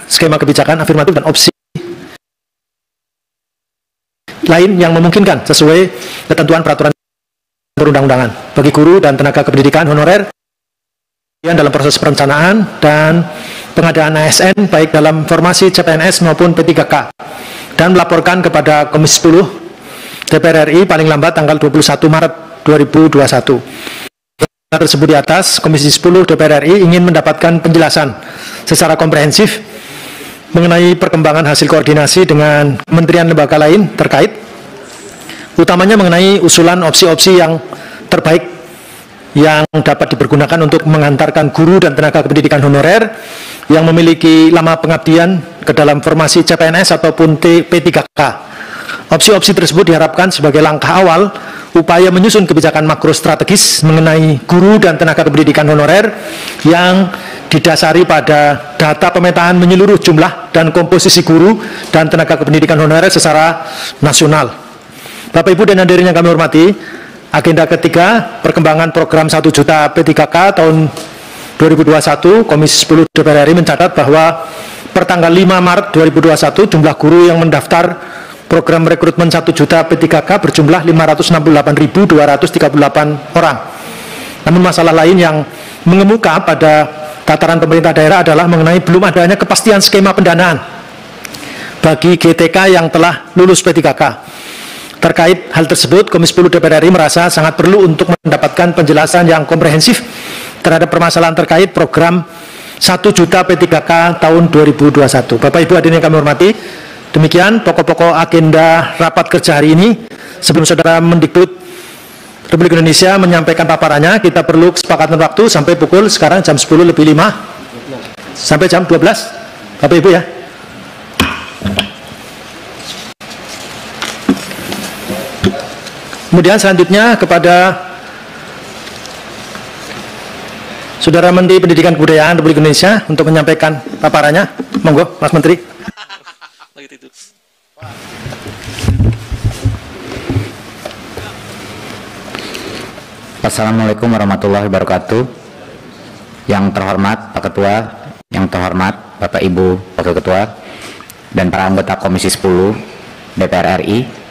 skema kebijakan afirmatif dan opsi lain yang memungkinkan sesuai ketentuan peraturan perundang-undangan bagi guru dan tenaga kependidikan honorer yang dalam proses perencanaan dan pengadaan ASN baik dalam formasi CPNS maupun P3K dan melaporkan kepada Komisi 10 DPR RI paling lambat tanggal 21 Maret 2021. Tersebut di atas, Komisi 10 DPR RI ingin mendapatkan penjelasan secara komprehensif mengenai perkembangan hasil koordinasi dengan kementerian lembaga lain terkait, utamanya mengenai usulan opsi-opsi yang terbaik yang dapat dipergunakan untuk mengantarkan guru dan tenaga kependidikan honorer yang memiliki lama pengabdian ke dalam formasi CPNS ataupun P3K. Opsi-opsi tersebut diharapkan sebagai langkah awal upaya menyusun kebijakan makro strategis mengenai guru dan tenaga kependidikan honorer yang didasari pada data pemetaan menyeluruh jumlah dan komposisi guru dan tenaga kependidikan honorer secara nasional. Bapak Ibu dan hadirin yang kami hormati, agenda ketiga perkembangan program 1 juta P3K tahun 2021, Komisi 10 DPR RI mencatat bahwa pertanggal 5 Maret 2021 jumlah guru yang mendaftar program rekrutmen 1 juta P3K berjumlah 568.238 orang. Namun masalah lain yang mengemuka pada tataran pemerintah daerah adalah mengenai belum adanya kepastian skema pendanaan bagi GTK yang telah lulus P3K. Terkait hal tersebut, Komisi 10 DPR RI merasa sangat perlu untuk mendapatkan penjelasan yang komprehensif terhadap permasalahan terkait program 1 juta P3K tahun 2021. Bapak Ibu hadirin yang kami hormati, demikian pokok-pokok agenda rapat kerja hari ini. Sebelum Saudara Mendikbud Republik Indonesia menyampaikan paparannya, kita perlu kesepakatan waktu sampai pukul sekarang jam 10:05 sampai jam 12. Bapak Ibu ya. Kemudian selanjutnya kepada Saudara Menteri Pendidikan Kebudayaan Republik Indonesia untuk menyampaikan paparannya. Monggo, Mas Menteri. Assalamualaikum warahmatullahi wabarakatuh. Yang terhormat Pak Ketua, yang terhormat Bapak Ibu Wakil Ketua, dan para anggota Komisi 10 DPR RI.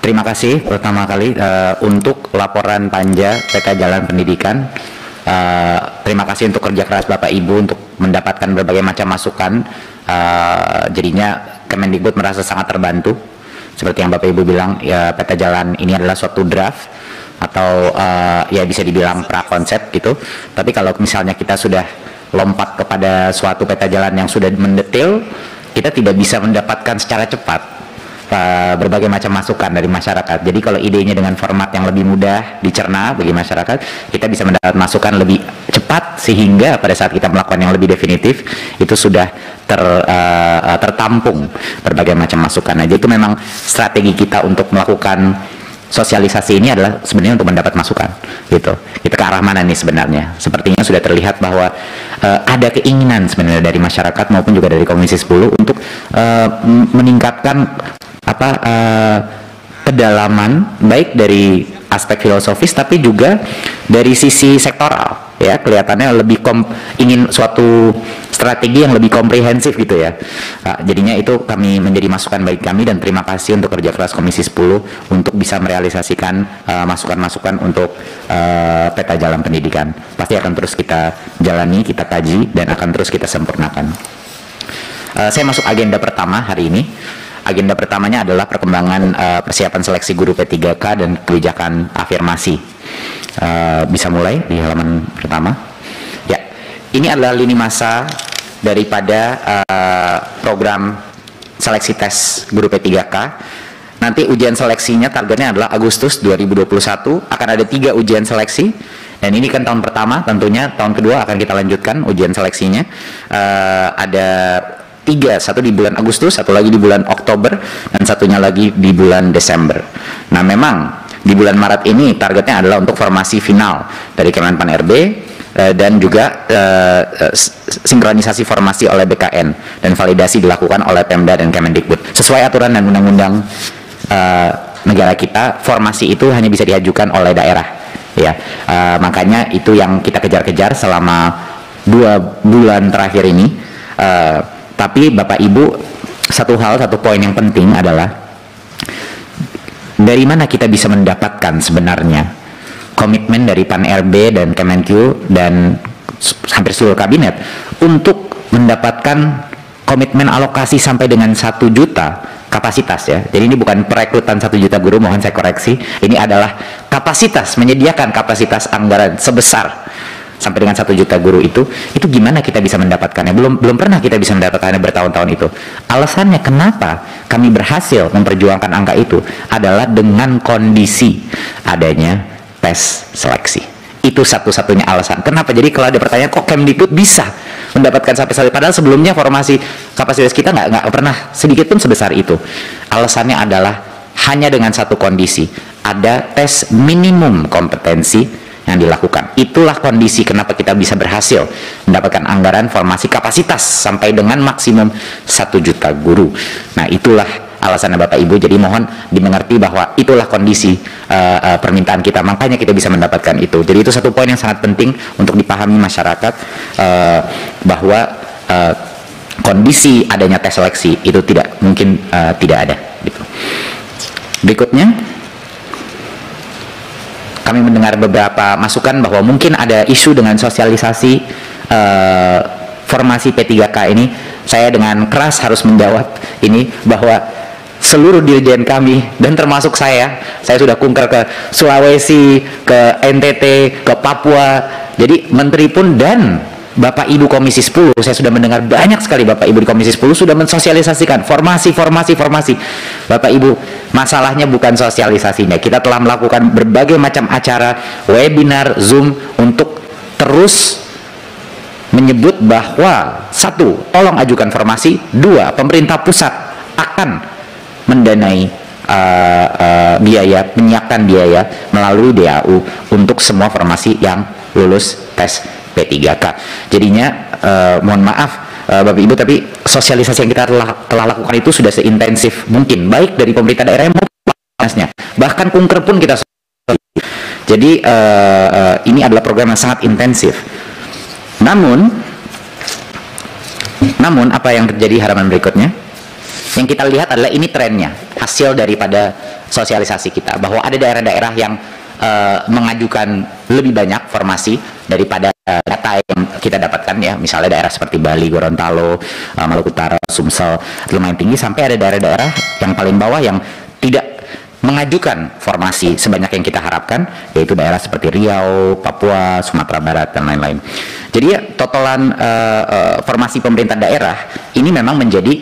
Terima kasih pertama kali untuk laporan panja peta jalan pendidikan. Terima kasih untuk kerja keras Bapak Ibu untuk mendapatkan berbagai macam masukan. Jadinya Kemendikbud merasa sangat terbantu. Seperti yang Bapak Ibu bilang, ya, peta jalan ini adalah suatu draft atau ya bisa dibilang prakonsep gitu. Tapi kalau misalnya kita sudah lompat kepada suatu peta jalan yang sudah mendetail, kita tidak bisa mendapatkan secara cepat berbagai macam masukan dari masyarakat. Jadi kalau idenya dengan format yang lebih mudah dicerna bagi masyarakat, kita bisa mendapat masukan lebih cepat, sehingga pada saat kita melakukan yang lebih definitif itu sudah tertampung berbagai macam masukan. Nah, jadi itu memang strategi kita untuk melakukan sosialisasi ini adalah sebenarnya untuk mendapat masukan gitu. Kita ke arah mana nih sebenarnya? Sepertinya sudah terlihat bahwa ada keinginan sebenarnya dari masyarakat maupun juga dari Komisi 10 untuk meningkatkan kedalaman baik dari aspek filosofis tapi juga dari sisi sektoral, ya, kelihatannya lebih ingin suatu strategi yang lebih komprehensif gitu ya. Jadinya itu kami menjadi masukan bagi kami, dan terima kasih untuk kerja keras Komisi 10 untuk bisa merealisasikan masukan-masukan untuk peta jalan pendidikan. Pasti akan terus kita jalani, kita kaji, dan akan terus kita sempurnakan. Saya masuk agenda pertama hari ini. Agenda pertamanya adalah perkembangan persiapan seleksi guru P3K dan kebijakan afirmasi. Bisa mulai di halaman pertama. Ya, ini adalah lini masa daripada program seleksi tes guru P3K. Nanti ujian seleksinya targetnya adalah Agustus 2021. Akan ada 3 ujian seleksi. Dan ini kan tahun pertama, tentunya tahun kedua akan kita lanjutkan ujian seleksinya. Ada 3, satu di bulan Agustus, satu lagi di bulan Oktober, dan satunya lagi di bulan Desember. Nah, memang di bulan Maret ini targetnya adalah untuk formasi final dari Kemenpan RB dan juga sinkronisasi formasi oleh BKN dan validasi dilakukan oleh Pemda dan Kemendikbud. Sesuai aturan dan undang-undang negara kita, formasi itu hanya bisa diajukan oleh daerah. ya. Makanya itu yang kita kejar-kejar selama 2 bulan terakhir ini. Tapi Bapak Ibu, satu poin yang penting adalah dari mana kita bisa mendapatkan sebenarnya komitmen dari Pan-RB dan Kemenq dan hampir seluruh kabinet untuk mendapatkan komitmen alokasi sampai dengan 1 juta kapasitas ya. Jadi ini bukan perekrutan 1 juta guru, mohon saya koreksi. Ini adalah kapasitas, menyediakan kapasitas anggaran sebesar sampai dengan 1 juta guru itu gimana kita bisa mendapatkannya? Belum pernah kita bisa mendapatkannya bertahun-tahun itu. Alasannya kenapa kami berhasil memperjuangkan angka itu adalah dengan kondisi adanya tes seleksi. Itu satu-satunya alasan. Kenapa? Jadi kalau ada pertanyaan kok Kemdikbud bisa mendapatkan sampai padahal sebelumnya formasi kapasitas kita nggak pernah sedikit pun sebesar itu. Alasannya adalah hanya dengan satu kondisi, ada tes minimum kompetensi yang dilakukan. Itulah kondisi kenapa kita bisa berhasil mendapatkan anggaran formasi kapasitas sampai dengan maksimum 1 juta guru. Nah, itulah alasannya Bapak Ibu. Jadi mohon dimengerti bahwa itulah kondisi permintaan kita, makanya kita bisa mendapatkan itu. Jadi itu satu poin yang sangat penting untuk dipahami masyarakat, bahwa kondisi adanya tes seleksi itu tidak mungkin tidak ada gitu. Berikutnya, kami mendengar beberapa masukan bahwa mungkin ada isu dengan sosialisasi formasi P3K ini. Saya dengan keras harus menjawab ini, bahwa seluruh dirjen kami dan termasuk saya sudah kunker ke Sulawesi, ke NTT, ke Papua. Jadi menteri pun dan Bapak Ibu Komisi 10, saya sudah mendengar banyak sekali Bapak Ibu di Komisi 10 sudah mensosialisasikan formasi. Bapak Ibu, masalahnya bukan sosialisasinya. Kita telah melakukan berbagai macam acara, webinar, Zoom untuk terus menyebut bahwa 1, tolong ajukan formasi, 2, pemerintah pusat akan mendanai menyiapkan biaya melalui DAU untuk semua formasi yang lulus tes P3K. Jadinya mohon maaf Bapak Ibu, tapi sosialisasi yang kita telah lakukan itu sudah seintensif mungkin, baik dari pemerintah daerah maupun bahkan kunker pun kita. Jadi ini adalah program yang sangat intensif. Namun apa yang terjadi halaman berikutnya? Yang kita lihat adalah ini trennya, hasil daripada sosialisasi kita, bahwa ada daerah-daerah yang mengajukan lebih banyak formasi daripada data yang kita dapatkan ya. Misalnya daerah seperti Bali, Gorontalo, Maluku Utara, Sumsel lumayan tinggi, sampai ada daerah-daerah yang paling bawah yang tidak mengajukan formasi sebanyak yang kita harapkan, yaitu daerah seperti Riau, Papua, Sumatera Barat, dan lain-lain. Jadi ya, totalan formasi pemerintah daerah ini memang menjadi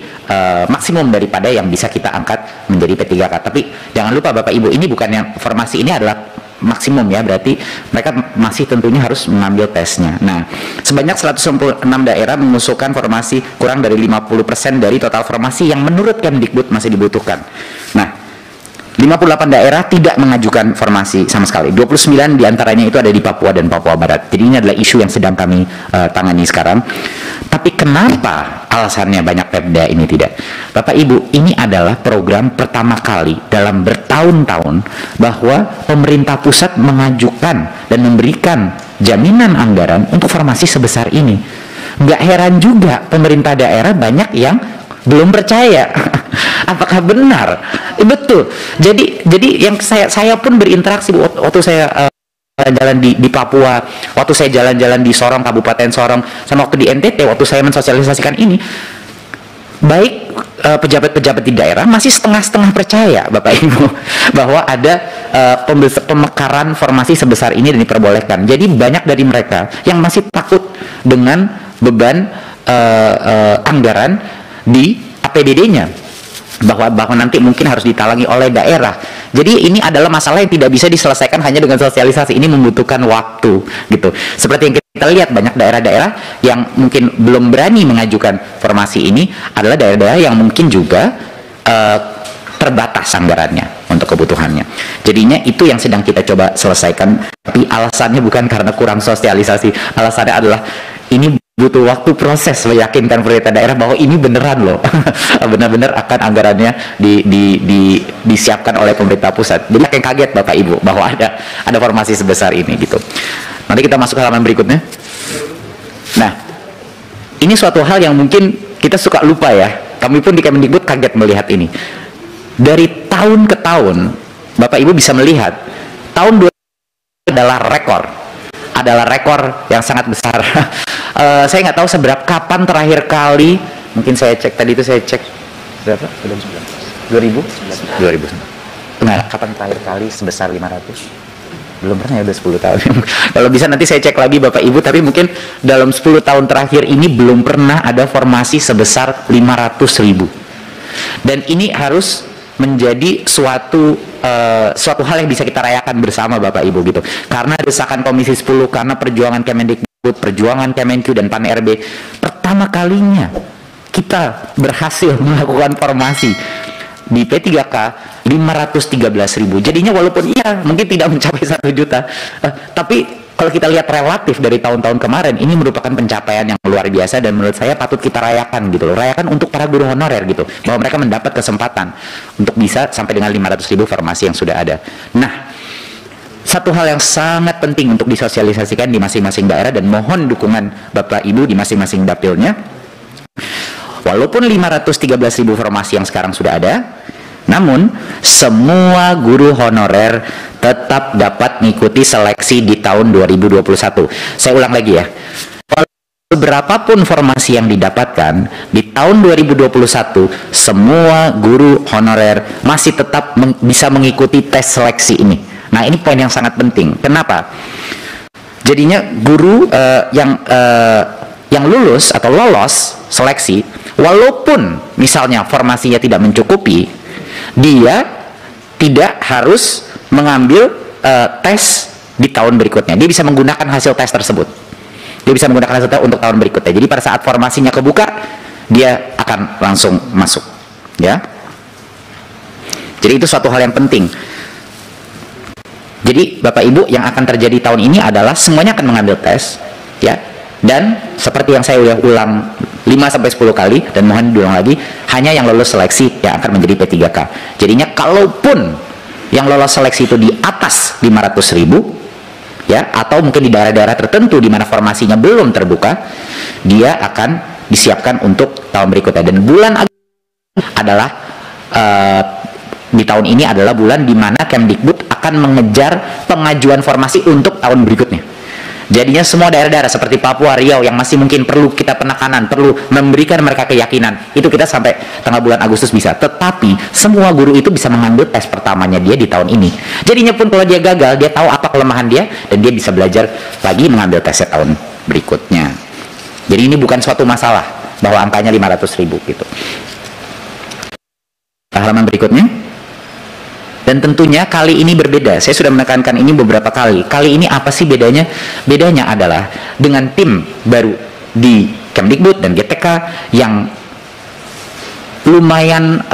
maksimum daripada yang bisa kita angkat menjadi P3K. Tapi jangan lupa Bapak Ibu, ini bukan yang formasi ini adalah maksimum ya, berarti mereka masih tentunya harus mengambil tesnya. Nah, sebanyak 196 daerah mengusulkan formasi kurang dari 50% dari total formasi yang menurut Kemdikbud masih dibutuhkan. Nah, 58 daerah tidak mengajukan formasi sama sekali. 29 diantaranya itu ada di Papua dan Papua Barat. Jadi ini adalah isu yang sedang kami tangani sekarang. Tapi kenapa alasannya banyak Pemda ini tidak? Bapak Ibu, ini adalah program pertama kali dalam bertahun-tahun bahwa pemerintah pusat mengajukan dan memberikan jaminan anggaran untuk formasi sebesar ini. Nggak heran juga pemerintah daerah banyak yang belum percaya. Apakah benar? Betul. Jadi yang saya pun berinteraksi waktu saya jalan di Papua, waktu saya jalan-jalan di Sorong, Kabupaten Sorong, sama waktu di NTT, waktu saya mensosialisasikan ini, baik pejabat-pejabat di daerah masih setengah-setengah percaya Bapak Ibu bahwa ada pemekaran formasi sebesar ini dan diperbolehkan. Jadi banyak dari mereka yang masih takut dengan beban anggaran di APBD-nya, bahwa nanti mungkin harus ditalangi oleh daerah. Jadi ini adalah masalah yang tidak bisa diselesaikan hanya dengan sosialisasi. Ini membutuhkan waktu gitu. Seperti yang kita lihat, banyak daerah-daerah yang mungkin belum berani mengajukan formasi ini adalah daerah-daerah yang mungkin juga terbatas anggarannya untuk kebutuhannya. Jadinya itu yang sedang kita coba selesaikan. Tapi alasannya bukan karena kurang sosialisasi. Alasannya adalah ini butuh waktu proses meyakinkan pemerintah daerah bahwa ini beneran loh, benar-benar akan anggarannya disiapkan oleh pemerintah pusat. Jadi yang kaget Bapak Ibu bahwa ada formasi sebesar ini gitu. Nanti kita masuk ke halaman berikutnya. Nah, ini suatu hal yang mungkin kita suka lupa ya. Kami pun di Kemendikbud kaget melihat ini. Dari tahun ke tahun, Bapak Ibu bisa melihat tahun 2000 adalah rekor yang sangat besar. Saya nggak tahu seberapa kapan terakhir kali, mungkin saya cek tadi itu saya cek berapa? 2000? Enggak, kapan terakhir kali sebesar 500? Belum pernah ya, udah 10 tahun. Kalau bisa nanti saya cek lagi Bapak Ibu, tapi mungkin dalam 10 tahun terakhir ini belum pernah ada formasi sebesar 500.000. Dan ini harus menjadi suatu hal yang bisa kita rayakan bersama Bapak Ibu gitu. Karena desakan Komisi 10, karena perjuangan Kemendikbud, perjuangan Kemenq dan Pan RB, pertama kalinya kita berhasil melakukan formasi di P3K 513.000. Jadinya walaupun iya mungkin tidak mencapai 1 juta, tapi kalau kita lihat relatif dari tahun-tahun kemarin, ini merupakan pencapaian yang luar biasa dan menurut saya patut kita rayakan gitu loh. Rayakan untuk para guru honorer gitu, bahwa mereka mendapat kesempatan untuk bisa sampai dengan 500.000 formasi yang sudah ada. Nah, satu hal yang sangat penting untuk disosialisasikan di masing-masing daerah, dan mohon dukungan Bapak Ibu di masing-masing dapilnya. Walaupun 513.000 formasi yang sekarang sudah ada, namun semua guru honorer tetap dapat mengikuti seleksi di tahun 2021. Saya ulang lagi ya. Berapapun formasi yang didapatkan di tahun 2021, semua guru honorer masih tetap bisa mengikuti tes seleksi ini. Nah, ini poin yang sangat penting. Kenapa? Jadinya guru yang lulus atau lolos seleksi, walaupun misalnya formasinya tidak mencukupi, dia tidak harus mengambil tes di tahun berikutnya. Dia bisa menggunakan hasil tes tersebut. Dia bisa menggunakan hasil tes untuk tahun berikutnya. Jadi pada saat formasinya kebuka, dia akan langsung masuk. Ya. Jadi itu suatu hal yang penting. Jadi Bapak Ibu, yang akan terjadi tahun ini adalah semuanya akan mengambil tes, ya. Dan seperti yang saya ulang 5-10 kali, dan mohon diulang lagi, hanya yang lolos seleksi yang akan menjadi P3K. Jadinya kalaupun yang lolos seleksi itu di atas 500.000, ya, atau mungkin di daerah-daerah tertentu di mana formasinya belum terbuka, dia akan disiapkan untuk tahun berikutnya. Dan bulan Agustus adalah di tahun ini adalah bulan di mana Kemdikbud akan mengejar pengajuan formasi untuk tahun berikutnya. Jadinya semua daerah-daerah seperti Papua, Riau yang masih mungkin perlu kita penekanan, perlu memberikan mereka keyakinan, itu kita sampai tengah bulan Agustus bisa. Tetapi semua guru itu bisa mengambil tes pertamanya dia di tahun ini. Jadinya pun kalau dia gagal, dia tahu apa kelemahan dia dan dia bisa belajar lagi mengambil tesnya tahun berikutnya. Jadi ini bukan suatu masalah bahwa angkanya 500.000 gitu. Halaman berikutnya. Dan tentunya kali ini berbeda. Saya sudah menekankan ini beberapa kali. Kali ini apa sih bedanya? Bedanya adalah dengan tim baru di Kemdikbud dan GTK yang lumayan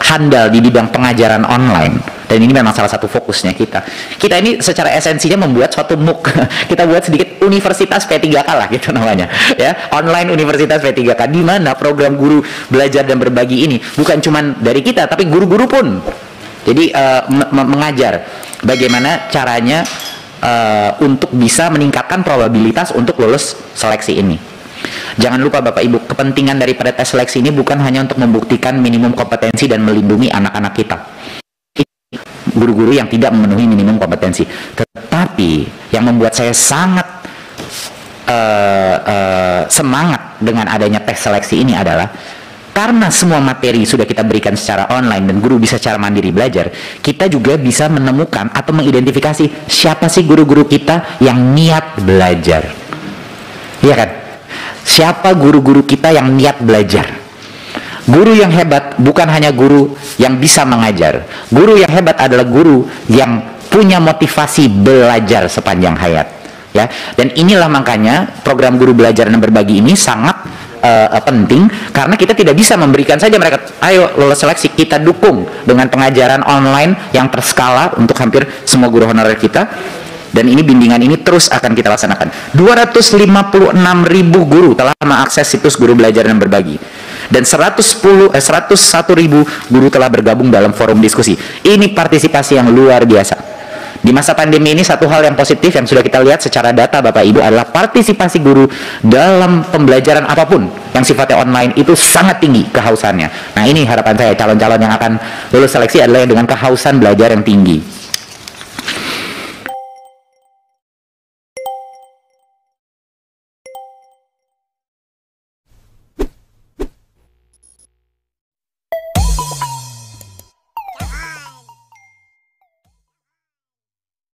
handal di bidang pengajaran online. Dan ini memang salah satu fokusnya kita. Kita ini secara esensinya membuat suatu MOOC. Kita buat sedikit universitas P3K lah gitu namanya. Ya, online universitas P3K, di mana program guru belajar dan berbagi ini bukan cuma dari kita, tapi guru-guru pun. Jadi mengajar bagaimana caranya untuk bisa meningkatkan probabilitas untuk lulus seleksi ini. Jangan lupa Bapak Ibu, kepentingan daripada tes seleksi ini bukan hanya untuk membuktikan minimum kompetensi dan melindungi anak-anak kita, guru-guru yang tidak memenuhi minimum kompetensi. Tetapi yang membuat saya sangat semangat dengan adanya tes seleksi ini adalah karena semua materi sudah kita berikan secara online dan guru bisa secara mandiri belajar, kita juga bisa menemukan atau mengidentifikasi siapa sih guru-guru kita yang niat belajar. Iya kan? Siapa guru-guru kita yang niat belajar? Guru yang hebat bukan hanya guru yang bisa mengajar. Guru yang hebat adalah guru yang punya motivasi belajar sepanjang hayat. Ya, dan inilah makanya program guru belajar dan berbagi ini sangat penting, karena kita tidak bisa memberikan saja mereka ayo lolos seleksi, kita dukung dengan pengajaran online yang terskala untuk hampir semua guru honorer kita, dan ini bimbingan ini terus akan kita laksanakan. 256.000 guru telah mengakses situs guru belajar dan berbagi, dan 101.000 guru telah bergabung dalam forum diskusi. Ini partisipasi yang luar biasa. Di masa pandemi ini satu hal yang positif yang sudah kita lihat secara data Bapak Ibu adalah partisipasi guru dalam pembelajaran apapun yang sifatnya online itu sangat tinggi kehausannya. Nah, ini harapan saya calon-calon yang akan lulus seleksi adalah yang dengan kehausan belajar yang tinggi.